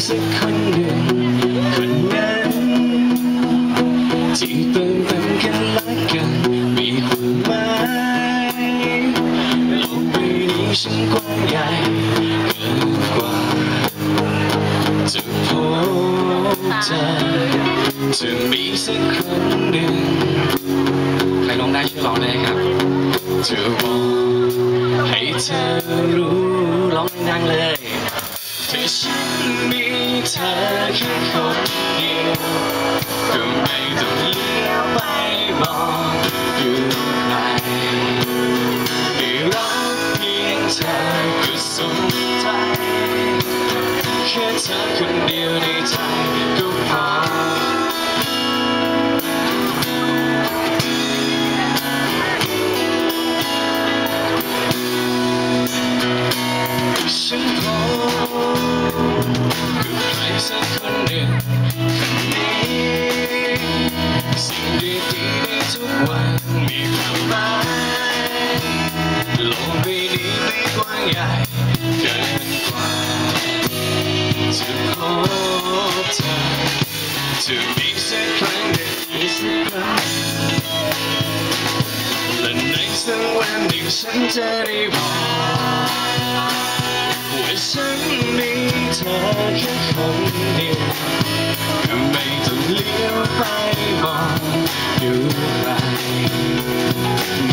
สักคนหนึ่งคนนั้นที่เติมเต็มกันและกันมีความหมายโลกใบนี้ฉันกว้างใหญ่เกินกว่าจะพบเธอจะมีสักคนหนึ่งใครร้องได้ช่วยร้องได้ครับจะบอกให้เธอรู้ร้องดังๆเลยถ้าฉันมีเธอแค่คนเดียวก็ไม่ต้องเลี้ยวไปมองดูใครได้รักเพียงเธอก็สุขใจแค่เธอคนเดียวในใจก็พอฉันพบกับใครสักคนหนึ่งคนนี้สิ่งดีๆในทุกวันมีความหมายโลกใบนี้ไม่กว้างใหญ่เกินกว่าจะพบเธอจะมีสักครั้งได้มีสักครั้งและในสักวันหนึ่งฉันจะได้บอกว่าฉันมีเธอแค่คนเดียวก็ไม่ต้องเลี้ยวไปมองดูใคร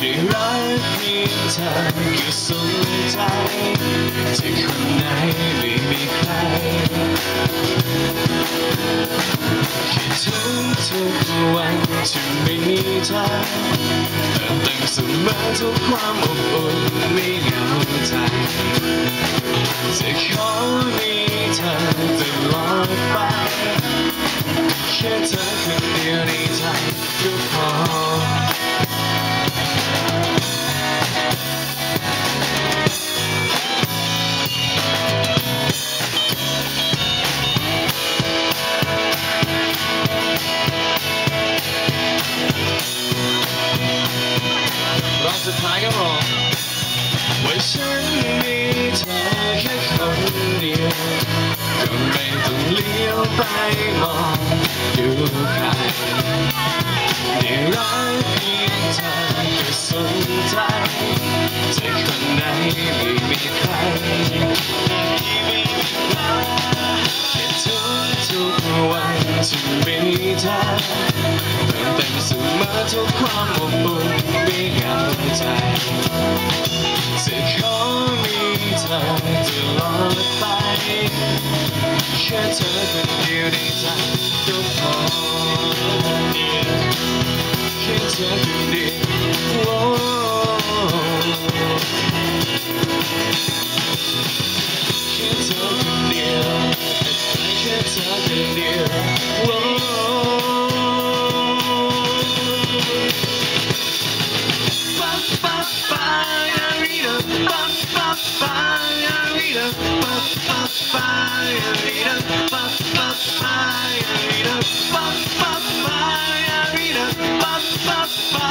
ได้รักเพียงเธอก็สุขใจที่คนไหนไม่มีใครแค่ทุกวันที่มีเธอเติมเต็มเสมอทุกความอบอุ่นไม่เหงาใจจะขอมีเธอตลอดไปแค่เธอคนเดียวในใจก็พอรอบสุดท้ายก็บอกว่าฉันมีเธอแค่คนเดียวก็ไม่ต้องเลี้ยวไปมองดูใครได้รักเพียงเธอก็สุขใจจะคนไหนไม่มีใครแค่ทุกวันที่มีเธอเติมเต็มเสมอทุกความอบอุ่นไม่เหงาใจจะขอมีเธอตลอดไปแค่เธอคนเดียวในใจก็พอแค่เธอคนเดียวแค่เธอคนเดียวแค่เธอคนเดียวBye.